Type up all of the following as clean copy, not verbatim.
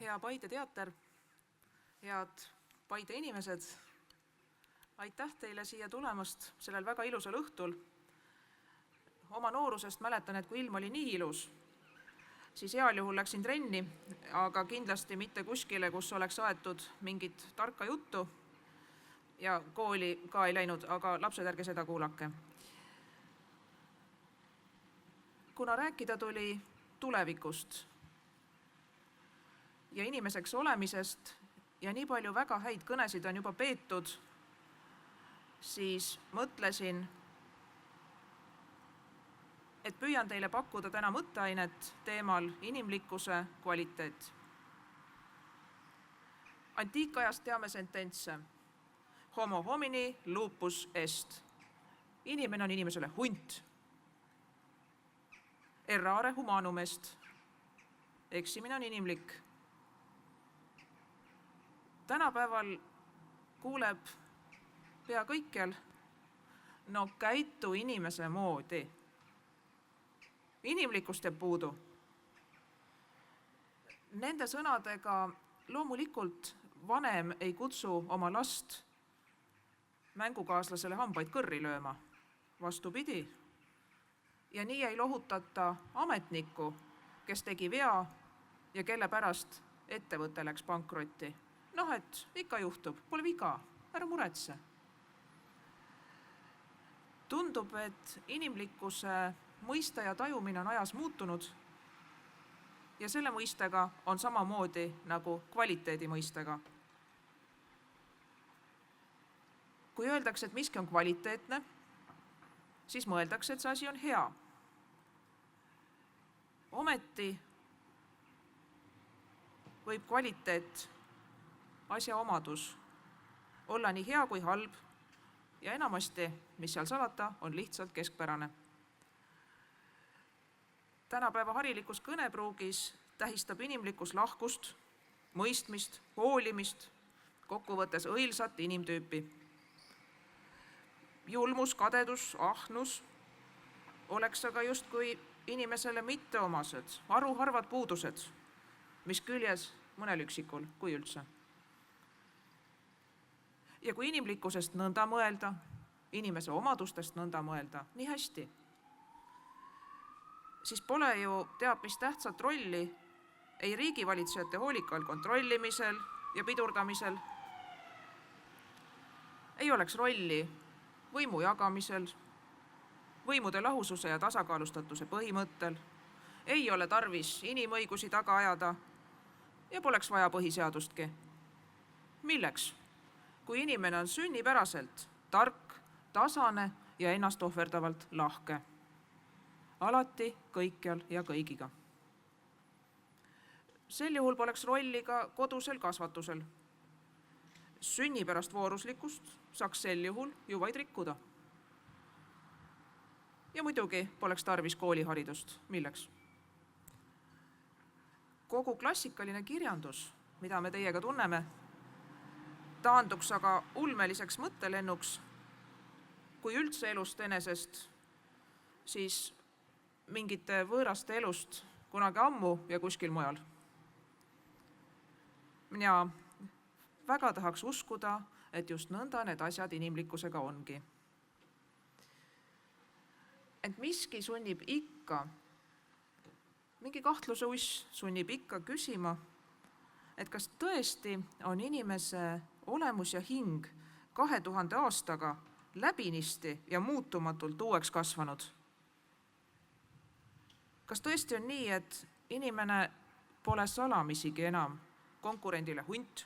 Hea Paide teater, head Paide inimesed, aitäh teile siia tulemast sellel väga ilusal õhtul. Oma noorusest mäletan, et kui ilm oli nii ilus, siis heal juhul läksin trenni, aga kindlasti mitte kuskile, kus oleks aetud mingit tarka juttu ja kooli ka ei läinud, aga lapsed, ärge seda kuulake. Kuna rääkida tuli tulevikust ja inimeseks olemisest ja nii palju väga häid kõnesid on juba peetud, siis mõtlesin, et püüan teile pakkuda täna mõtteainet teemal inimlikkuse kvaliteet. Antiikajast teame sententse. Homo homini lupus est. Inimene on inimesele hunt. Errare humanum est. Eksimine on inimlik. Tänapäeval kuuleb pea kõikjal, no käitu inimese moodi. Inimlikkust jääb puudu. Nende sõnadega loomulikult vanem ei kutsu oma last mängukaaslasele hambaid kõrri lööma. Vastupidi. Ja nii ei lohutata ametnikku, kes tegi vea ja kelle pärast ettevõte läks pankrotti. Noh, et ikka juhtub, pole viga, ära muretse. Tundub, et inimlikkuse mõiste ja tajumine on ajas muutunud ja selle mõistega on samamoodi nagu kvaliteedi mõistega. Kui öeldakse, et miski on kvaliteetne, siis mõeldakse, et see asi on hea. Ometi võib kvaliteet, asja omadus olla nii hea kui halb ja enamasti, mis seal salata, on lihtsalt keskpärane. Tänapäeva harilikus kõnepruugis tähistab inimlikkus lahkust, mõistmist, hoolimist, kokkuvõttes õilsat inimtüüpi. Julmus, kadedus, ahnus oleks aga justkui inimesele mitteomased, haruharvad puudused, mis küljes mõnel üksikul, kui üldse. Ja kui inimlikkusest nõnda mõelda, inimese omadustest nõnda mõelda, nii hästi, siis pole ju teab mis tähtsat rolli ei riigivalitsejate hoolikal kontrollimisel ja pidurdamisel, ei oleks rolli võimu jagamisel, võimude lahususe ja tasakaalustatuse põhimõttel, ei ole tarvis inimõigusi taga ajada ja poleks vaja põhiseadustki. Milleks? Kui inimene on sünnipäraselt tark, tasane ja ennast ohverdavalt lahke. Alati, kõikjal ja kõigiga. Sel juhul poleks rolli ka kodusel kasvatusel. Sünnipärast vooruslikkust saaks sel juhul ju vaid rikkuda. Ja muidugi poleks tarvis kooliharidust. Milleks? Kogu klassikaline kirjandus, mida me teiega tunneme, taanduks aga ulmeliseks mõttelennuks, kui üldse elust enesest, siis mingite võõraste elust kunagi ammu ja kuskil mujal. Mina väga tahaks uskuda, et just nõnda need asjad inimlikkusega ongi. Ent miski sunnib ikka, mingi kahtluse uss sunnib ikka küsima, et kas tõesti on inimese olemus ja hing 2000 aastaga läbinisti ja muutumatult uueks kasvanud. Kas tõesti on nii, et inimene pole salamisigi enam konkurendile hunt?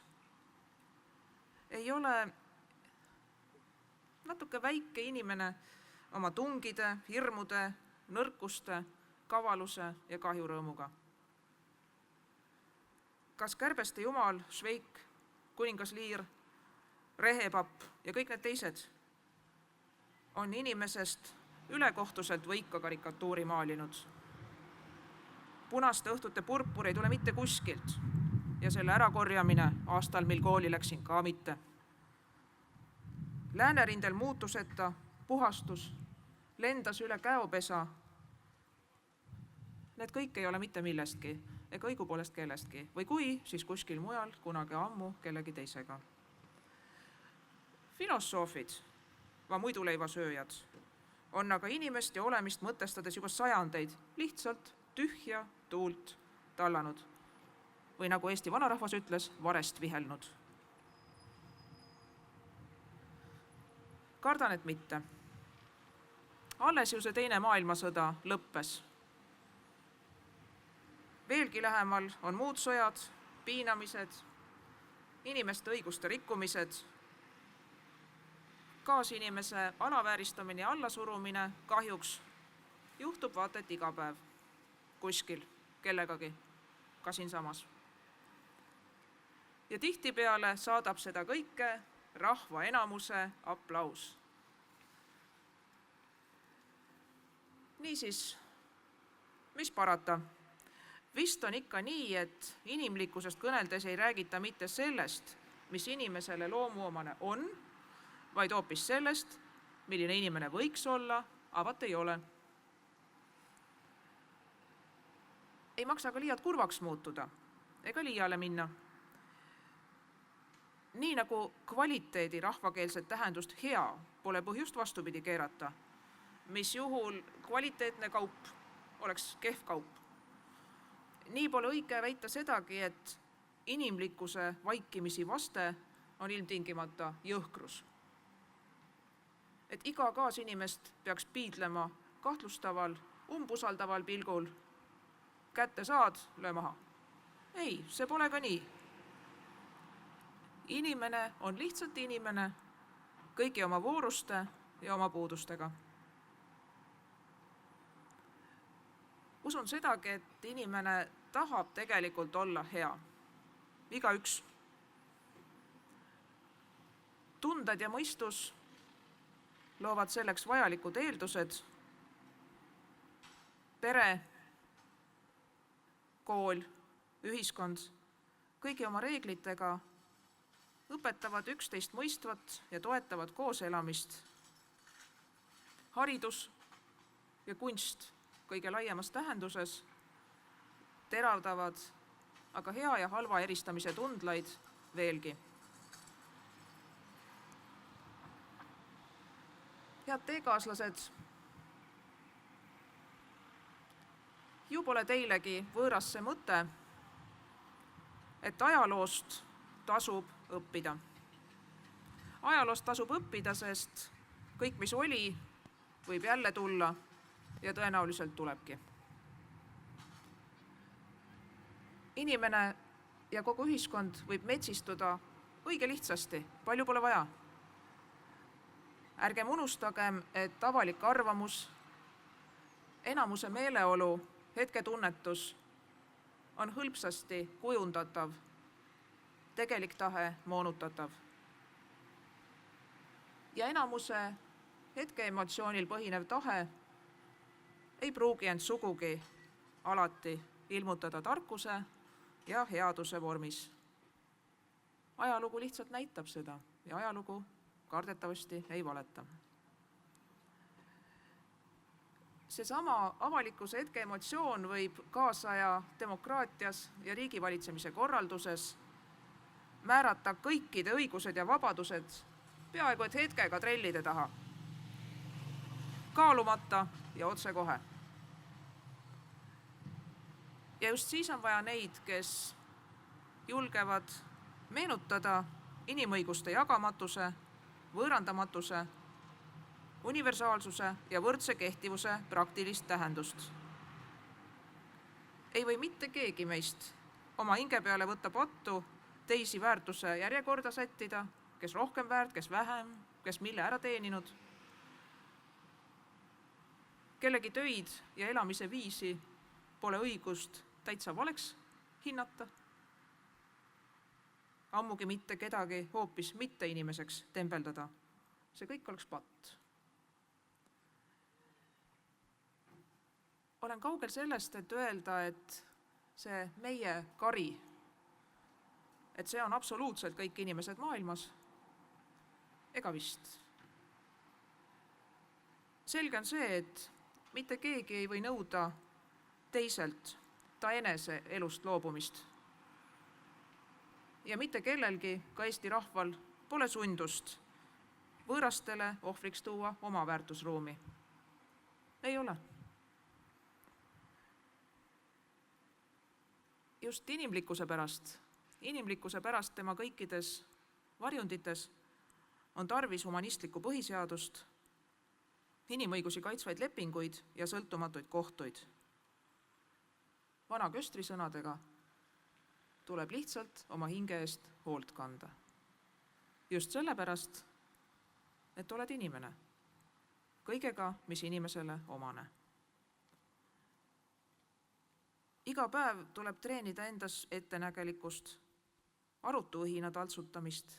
Ei ole natuke väike inimene oma tungide, hirmude, nõrkuste, kavaluse ja kahjurõõmuga? Kas kärbeste jumal, Šveik, kuningas Liir, rehepapp ja kõik need teised on inimesest ülekohtuselt võika karikatuuri maalinud? Punaste õhtute purpur ei tule mitte kuskilt ja selle ärakorjamine aastal, mil kooli läksin, ka mitte. Läänerindel muutuseta puhastus lendas üle käopesa. Need kõik ei ole mitte millestki ega õigupoolest kellestki või kui, siis kuskil mujal kunagi ammu kellegi teisega. Filosoofid, va muiduleivasööjad, on aga inimest ja olemist mõtestades juba sajandeid lihtsalt tühja tuult tallanud või nagu Eesti vanarahvas ütles, varest vihelnud. Kardan, et mitte. Alles ju see teine maailmasõda lõppes. Veelgi lähemal on muud sõjad, piinamised, inimeste õiguste rikkumised, kaasinimese alavääristamine ja allasurumine kahjuks juhtub vaata et iga päev kuskil kellegagi, ka siinsamas. Ja tihtipeale saadab seda kõike rahva enamuse aplaus. Niisiis, mis parata? Vist on ikka nii, et inimlikkusest kõneldes ei räägita mitte sellest, mis inimesele loomuomane on, vaid hoopis sellest, milline inimene võiks olla, aga vaat ei ole. Ei maksa ka liialt kurvaks muutuda ega liiale minna. Nii nagu kvaliteedi rahvakeelset tähendust hea pole põhjust vastupidi keerata, mis juhul kvaliteetne kaup oleks kehv kaup. Nii pole õige väita sedagi, et inimlikkuse vaikimisi vaste on ilmtingimata jõhkrus. Et iga kaasinimest peaks piidlema kahtlustaval, umbusaldaval pilgul, kätte saad, löö maha. Ei, see pole ka nii. Inimene on lihtsalt inimene kõigi oma vooruste ja oma puudustega. Usun sedagi, et inimene tahab tegelikult olla hea. Igaüks. Tunded ja mõistus loovad selleks vajalikud eeldused. Pere, kool, ühiskond kõigi oma reeglitega õpetavad üksteist mõistvat ja toetavad kooselamist. Haridus ja kunst kõige laiemas tähenduses teravdavad aga hea ja halva eristamise tundlaid veelgi. Head teekaaslased, ju pole teilegi võõras see mõte, et ajaloost tasub õppida. Ajaloost tasub õppida, sest kõik, mis oli, võib jälle tulla ja tõenäoliselt tulebki. Inimene ja kogu ühiskond võib metsistuda õige lihtsasti, palju pole vaja. Ärgem unustagem, et avalik arvamus, enamuse meeleolu, hetketunnetus on hõlpsasti kujundatav, tegelik tahe moonutatav. Ja enamuse hetkeemotsioonil põhinev tahe ei pruugi end sugugi alati ilmutada tarkuse ja headuse vormis. Ajalugu lihtsalt näitab seda ja ajalugu kardetavasti ei valeta. Seesama avalikkuse hetkeemotsioon võib kaasaja demokraatias ja riigivalitsemise korralduses määrata kõikide õigused ja vabadused peaaegu et hetkega trellide taha, kaalumata ja otsekohe. Ja just siis on vaja neid, kes julgevad meenutada inimõiguste jagamatuse, võõrandamatuse, universaalsuse ja võrdse kehtivuse praktilist tähendust. Ei või mitte keegi meist oma hinge peale võtta pattu, teisi väärtuse järjekorda sättida, kes rohkem väärt, kes vähem, kes mille ära teeninud. Kellegi töid ja elamise viisi pole õigust täitsa valeks hinnata. Ammugi mitte kedagi hoopis mitte inimeseks tembeldada. See kõik oleks patt. Olen kaugel sellest, et öelda, et see meie kari, et see on absoluutselt kõik inimesed maailmas, ega vist. Selge on see, et mitte keegi ei või nõuda teiselt ta enese elust loobumist. Ja mitte kellelgi, ka Eesti rahval, pole sundust võõrastele ohvriks tuua oma väärtusruumi. Ei ole. Just inimlikkuse pärast tema kõikides varjundites on tarvis humanistlikku põhiseadust, inimõigusi kaitsvaid lepinguid ja sõltumatuid kohtuid. Vana köstri sõnadega tuleb lihtsalt oma hinge eest hoolt kanda. Just sellepärast, et oled inimene, kõigega, mis inimesele omane. Iga päev tuleb treenida endas ettenägelikkust, arutu õhina taltsutamist,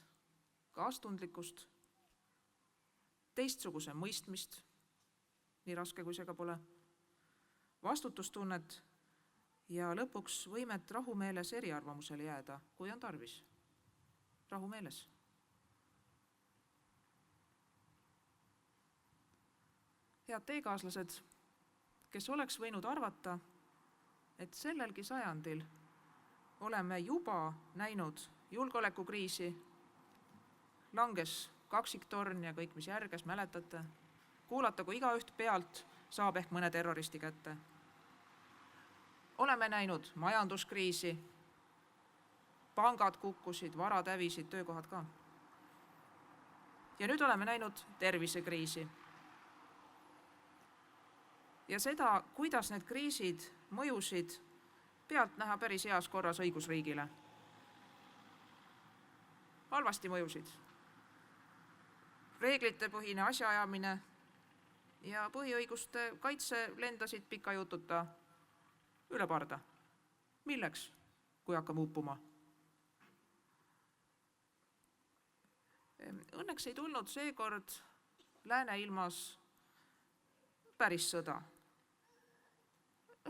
kaastundlikkust, teistsuguse mõistmist, nii raske kui see ka pole, vastutustunnet ja lõpuks võimet rahumeeles eriarvamusele jääda, kui on tarvis. Rahumeeles. Head teekaaslased, kes oleks võinud arvata, et sellelgi sajandil oleme juba näinud julgeolekukriisi, langes kaksiktorn ja kõik, mis järges, mäletate, kuulata, kui igaüht pealt saab ehk mõne terroristi kätte. Oleme näinud majanduskriisi, pangad kukkusid, varad hävisid, töökohad ka. Ja nüüd oleme näinud tervisekriisi. Ja seda, kuidas need kriisid mõjusid pealt näha päris heas korras õigusriigile. Halvasti mõjusid. Reeglitepõhine asjaajamine ja põhiõiguste kaitse lendasid pika jututa üle parda. Milleks, kui hakkame uppuma? Õnneks ei tulnud seekord lääne ilmas päris sõda.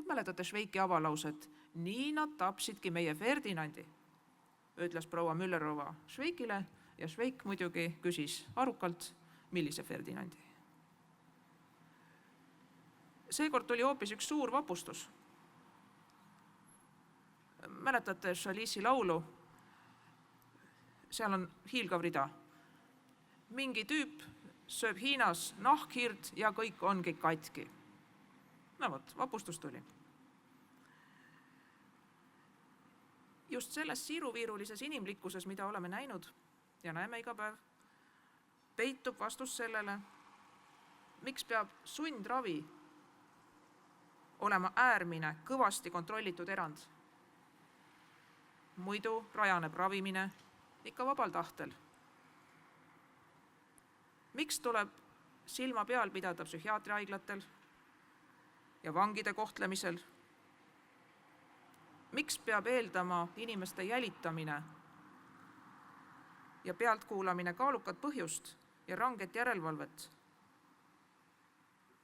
Mäletate Šveiki avalauset? Nii nad tapsidki meie Ferdinandi, ütles proua Müllerova Šveikile ja Šveik muidugi küsis arukalt, millise Ferdinandi. Seekord tuli hoopis üks suur vapustus. Mäletate Chalice'i laulu? Seal on hiilgav rida. Mingi tüüp sööb Hiinas nahkhird ja kõik ongi katki. No vot, vapustus tuli. Just selles siiruviirulises inimlikkuses, mida oleme näinud ja näeme iga päev, peitub vastus sellele, miks peab sundravi olema äärmine, kõvasti kontrollitud erand. Muidu rajaneb ravimine ikka vabal tahtel. Miks tuleb silma peal pidada psühhiaatriahaiglatel ja vangide kohtlemisel? Miks peab eeldama inimeste jälitamine ja pealtkuulamine kaalukat põhjust ja ranget järelevalvet?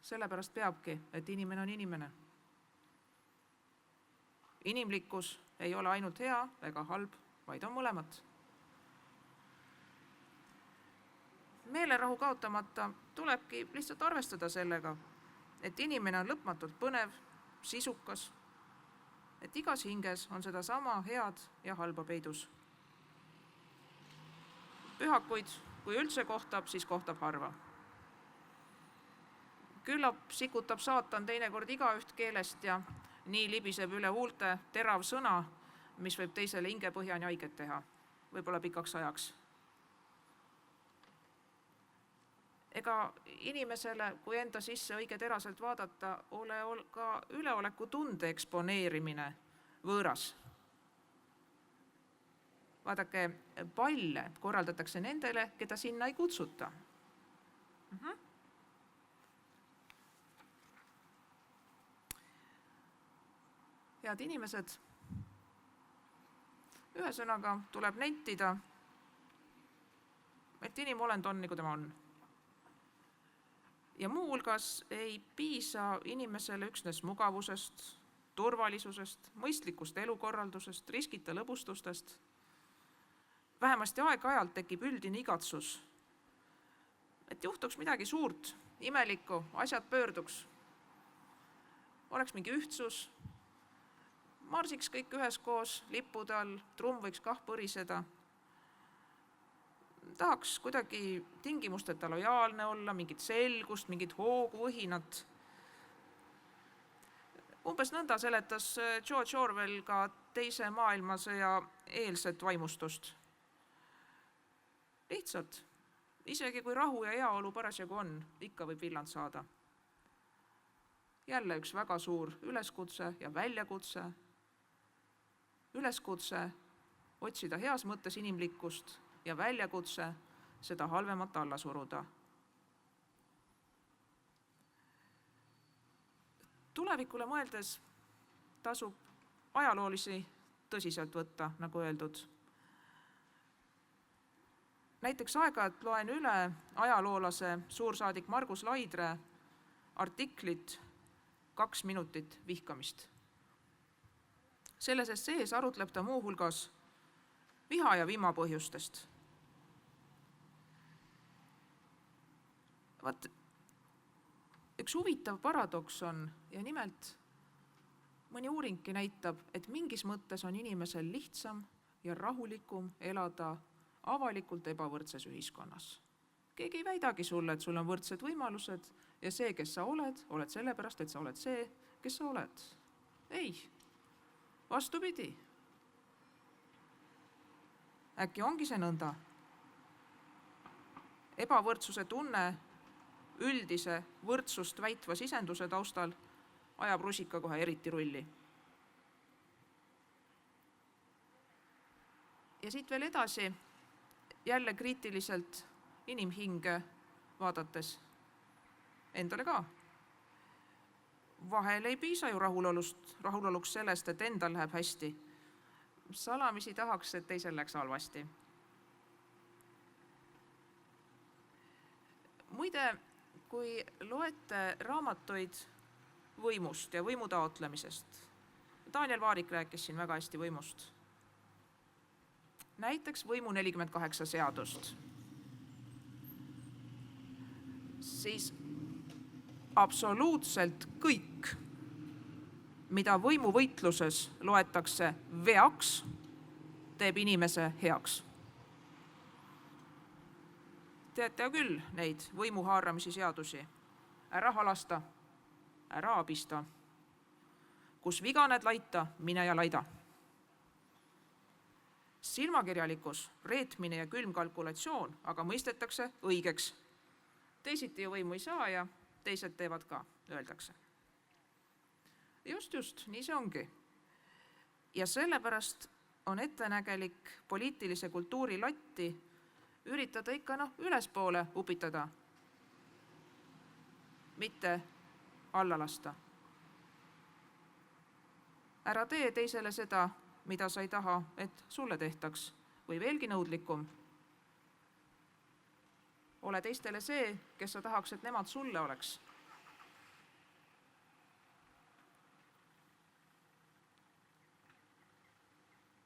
Sellepärast peabki, et inimene on inimene. Inimlikkus ei ole ainult hea ega halb, vaid on mõlemat. Meelerahu kaotamata tulebki lihtsalt arvestada sellega, et inimene on lõpmatult põnev, sisukas, et igas hinges on seda sama head ja halba peidus. Pühakuid, kui üldse kohtab, siis kohtab harva. Küllap sikutab saatan teinekord igaüht keelest ja nii libiseb üle huulte terav sõna, mis võib teisele hingepõhjani haiget teha, võib-olla pikaks ajaks. Ega inimesele, kui enda sisse õige teraselt vaadata, ole ka üleoleku tunde eksponeerimine võõras. Vaadake, palle korraldatakse nendele, keda sinna ei kutsuta. Head inimesed, ühesõnaga tuleb nentida, et inimolend on, nagu tema on. Ja muu hulgas ei piisa inimesele üksnes mugavusest, turvalisusest, mõistlikust elukorraldusest, riskita lõbustustest. Vähemasti aeg-ajalt tekib üldine igatsus, et juhtuks midagi suurt, imelikku, asjad pöörduks. Oleks mingi ühtsus, marsiks kõik üheskoos lippude all, trumm võiks kah põriseda. Tahaks kuidagi tingimusteta lojaalne olla, mingit selgust, mingit hoogu, õhinat. Umbes nõnda seletas George Orwell ka teise maailmasõja eelset vaimustust. Lihtsalt, isegi kui rahu ja heaolu parasjagu on, ikka võib villand saada. Jälle üks väga suur üleskutse ja väljakutse. Üleskutse otsida heas mõttes inimlikkust ja väljakutse seda halvemat alla suruda. Tulevikule mõeldes tasub ajaloolisi tõsiselt võtta, nagu öeldud. Näiteks aeg-ajalt loen üle ajaloolase suursaadik Margus Laidre artiklit 2 minutit vihkamist. Selles essees arutleb ta muu hulgas viha ja vimma põhjustest. Vaat, üks huvitav paradoks on, ja nimelt mõni uuringki näitab, et mingis mõttes on inimesel lihtsam ja rahulikum elada avalikult ebavõrdses ühiskonnas. Keegi ei väidagi sulle, et sul on võrdsed võimalused ja see, kes sa oled sellepärast, et sa oled see, kes sa oled. Ei, vastupidi. Äkki ongi see nõnda? Ebavõrdsuse tunne üldise võrdsust väitva sisenduse taustal ajab rusika kohe eriti rulli. Ja siit veel edasi, jälle kriitiliselt inimhinge vaadates endale ka. Vahel ei piisa ju rahuloluks sellest, et endal läheb hästi. Salamisi tahaks, et teisel läks halvasti. Muide, kui loete raamatuid võimust ja võimu taotlemisest, Daniel Vaarik rääkis siin väga hästi võimust. Näiteks võimu 48 seadust. Siis absoluutselt kõik, mida võimuvõitluses loetakse veaks, teeb inimese heaks. Teate küll neid võimuhaaramise seadusi. Ära halasta, ära abista. Kus viga näed laita, mine ja laida. Silmakirjalikkus, reetmine ja külm kalkulatsioon aga mõistetakse õigeks. Teisiti ju võimu ei saa ja teised teevad ka, öeldakse. Just, nii see ongi. Ja sellepärast on ettenägelik poliitilise kultuuri latti üritada ikka ülespoole upitada, mitte alla lasta. Ära tee teisele seda, mida sa ei taha, et sulle tehtaks, või veelgi nõudlikum. Ole teistele see, kes sa tahaks, et nemad sulle oleks.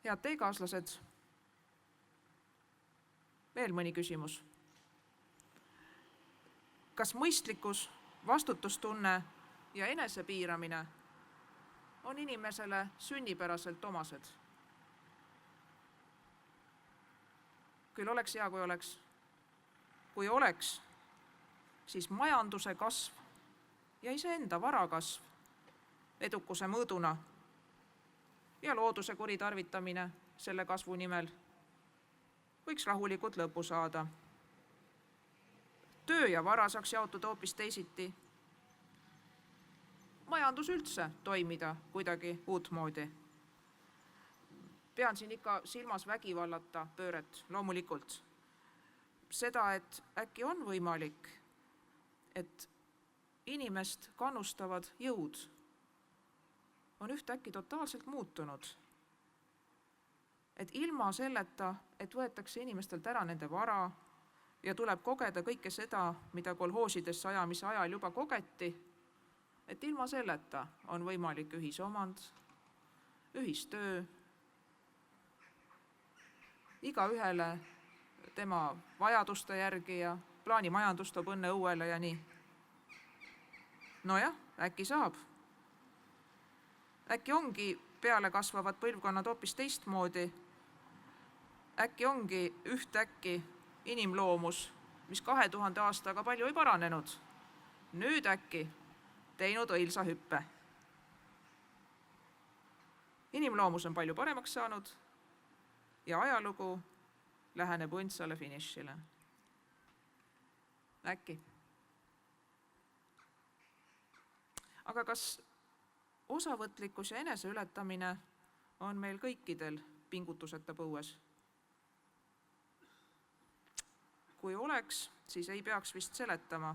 Head teekaaslased, veel mõni küsimus. Kas mõistlikkus, vastutustunne ja enesepiiramine on inimesele sünnipäraselt omased? Küll oleks hea, kui oleks. Kui oleks, siis majanduse kasv ja iseenda vara kasv edukuse mõõduna ja looduse kuritarvitamine selle kasvu nimel võiks rahulikult lõpu saada. Töö ja vara saaks jaotuda hoopis teisiti. Majandus üldse toimida kuidagi uutmoodi. Pean siin ikka silmas vägivallata pööret, loomulikult. Seda, et äkki on võimalik, et inimest kannustavad jõud on ühtäkki totaalselt muutunud. Et ilma selleta, et võetakse inimestelt ära nende vara ja tuleb kogeda kõike seda, mida kolhoosidesse ajamise ajal juba kogeti, et ilma selleta on võimalik ühisomand, ühistöö, igaühele tema vajaduste järgi ja plaanimajandus toob õnne õuele ja nii. Nojah, äkki saab. Äkki ongi peale kasvavad põlvkonnad hoopis teistmoodi. Äkki ongi ühtäkki inimloomus, mis 2000 aastaga palju ei paranenud, nüüd äkki teinud õilsa hüppe. Inimloomus on palju paremaks saanud ja ajalugu läheneb õndsale finišile. Äkki. Aga kas osavõtlikkus ja eneseületamine on meil kõikidel pingutuseta põues? Kui oleks, siis ei peaks vist seletama,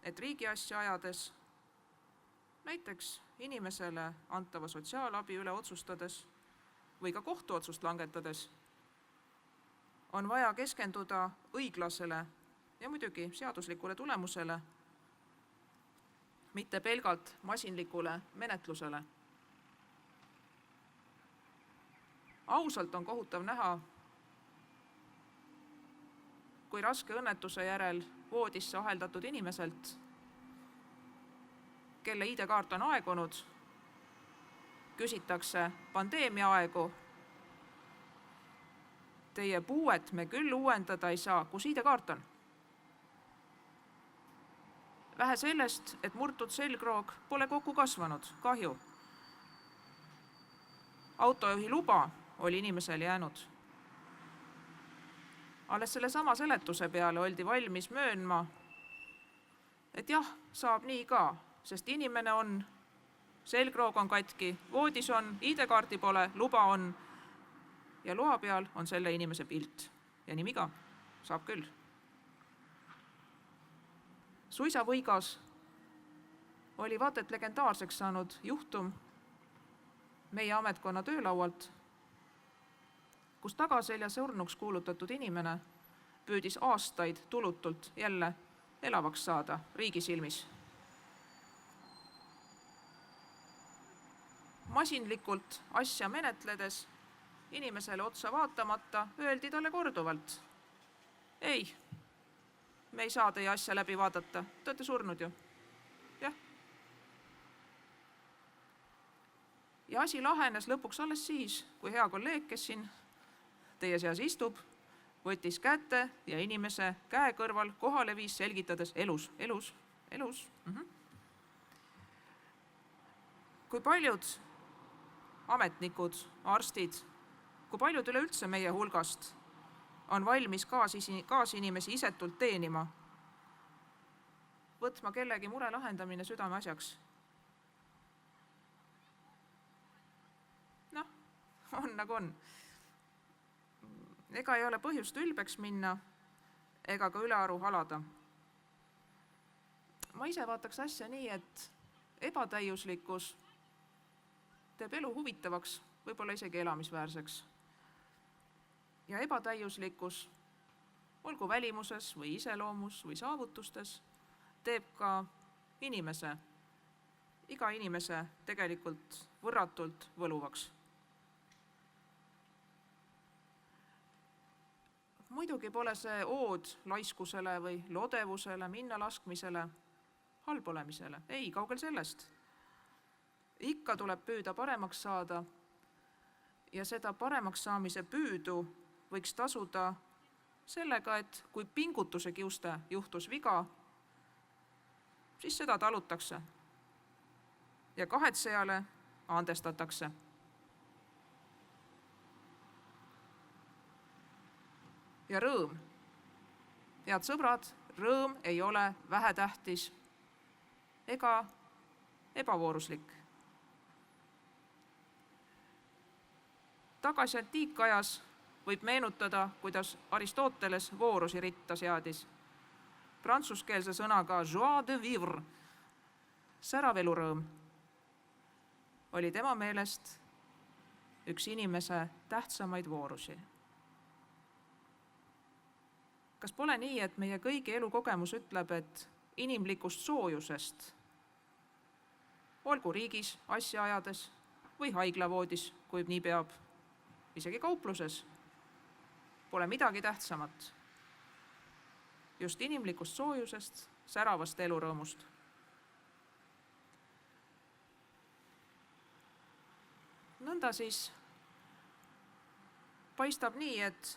et riigi asja ajades, näiteks inimesele antava sotsiaalabi üle otsustades või ka kohtuotsust langetades, on vaja keskenduda õiglasele ja muidugi seaduslikule tulemusele, mitte pelgalt masinlikule menetlusele. Ausalt on kohutav näha, kui raske õnnetuse järel voodisse aheldatud inimeselt, kelle ID-kaart on aegunud, küsitakse pandeemia aegu. Teie puuet me küll uuendada ei saa, kus ID-kaart on? Vähe sellest, et murtud selgroog pole kokku kasvanud, kahju. Autojuhi luba oli inimesel jäänud. Alles selle sama seletuse peale oldi valmis möönma, et jah, saab nii ka, sest inimene on, selgroog on katki, voodis on, ID-kaarti pole, luba on ja loa peal on selle inimese pilt. Ja nimi ka, saab küll. Suisa võigas oli vaat et legendaarseks saanud juhtum meie ametkonna töölaualt, kus tagaselja surnuks kuulutatud inimene püüdis aastaid tulutult jälle elavaks saada riigi silmis. Masinlikult asja menetledes, inimesele otsa vaatamata, öeldi talle korduvalt: ei, me ei saa teie asja läbi vaadata, te olete surnud ju. Jah. Ja asi lahenes lõpuks alles siis, kui hea kolleeg, kes siin teie seas istub, võttis kätte ja inimese käe kõrval kohale viis selgitades elus. Kui paljud ametnikud, arstid, kui paljud üleüldse meie hulgast on valmis kaasinimesi isetult teenima, võtma kellegi mure lahendamine südameasjaks. Noh, on nagu on. Ega ei ole põhjust ülbeks minna ega ka ülearu halada. Ma ise vaataks asja nii, et ebatäiuslikkus teeb elu huvitavaks, võib-olla isegi elamisväärseks. Ja ebatäiuslikkus, olgu välimuses või iseloomus või saavutustes, teeb ka iga inimese tegelikult võrratult võluvaks. Muidugi pole see ood laiskusele või lodevusele, minnalaskmisele, halb olemisele. Ei, kaugel sellest. Ikka tuleb püüda paremaks saada ja seda paremaks saamise püüdu võiks tasuda sellega, et kui pingutuse kiuste juhtus viga, siis seda talutakse ja kahetsejale andestatakse. Ja rõõm. Head sõbrad, rõõm ei ole vähetähtis ega ebavooruslik. Tagasi antiikajas võib meenutada, kuidas Aristoteles voorusi ritta seadis. Prantsuskeelse sõnaga joie de vivre, särav elurõõm, oli tema meelest üks inimese tähtsamaid voorusi. Kas pole nii, et meie kõigi elukogemus ütleb, et inimlikust soojusest, olgu riigis, asja ajades või haiglavoodis, kui nii peab, isegi kaupluses, pole midagi tähtsamat. Just inimlikust soojusest, säravast elurõõmust. nõnda siis paistab nii, et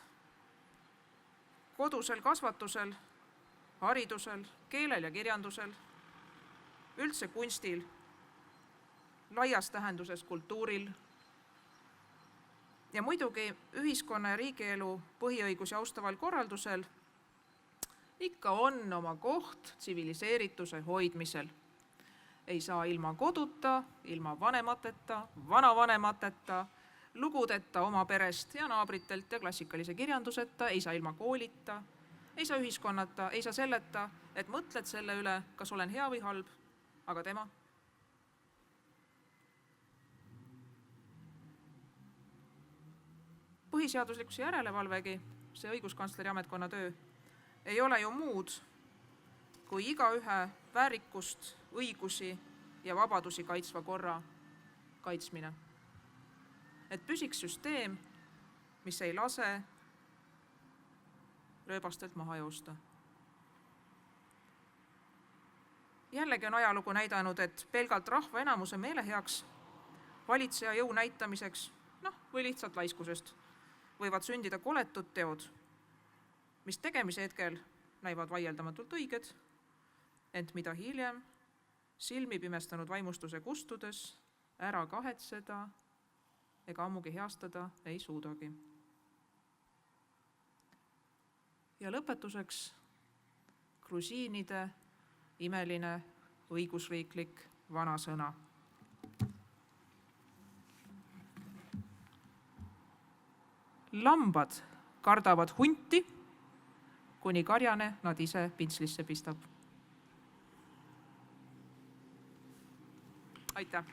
kodusel kasvatusel, haridusel, keelel ja kirjandusel, üldse kunstil, laias tähenduses kultuuril ja muidugi ühiskonna ja riigielu põhiõigusi austaval korraldusel ikka on oma koht tsiviliseerituse hoidmisel. Ei saa ilma koduta, ilma vanemateta, vanavanemateta, lugudeta oma perest ja naabritelt ja klassikalise kirjanduseta, ei saa ilma koolita, ei saa ühiskonnata, ei saa selleta, et mõtled selle üle, kas olen hea või halb, aga tema. Põhiseaduslikkuse järelevalvegi, see õiguskantsleri ametkonna töö, ei ole ju muud kui igaühe väärikust, õigusi ja vabadusi kaitsva korra kaitsmine. Et püsiks süsteem, mis ei lase rööbastelt maha joosta. Jällegi on ajalugu näidanud, et pelgalt rahva enamuse meele heaks, valitseja jõu näitamiseks, või lihtsalt laiskusest, võivad sündida koletud teod, mis tegemise hetkel näivad vaieldamatult õiged, ent mida hiljem silmi pimestanud vaimustuse kustudes ära kahetseda ega ammugi heastada ei suudagi. Ja lõpetuseks grusiinide imeline õigusriiklik vanasõna. Lambad kardavad hunti, kuni karjane nad ise pintslisse pistab. Aitäh!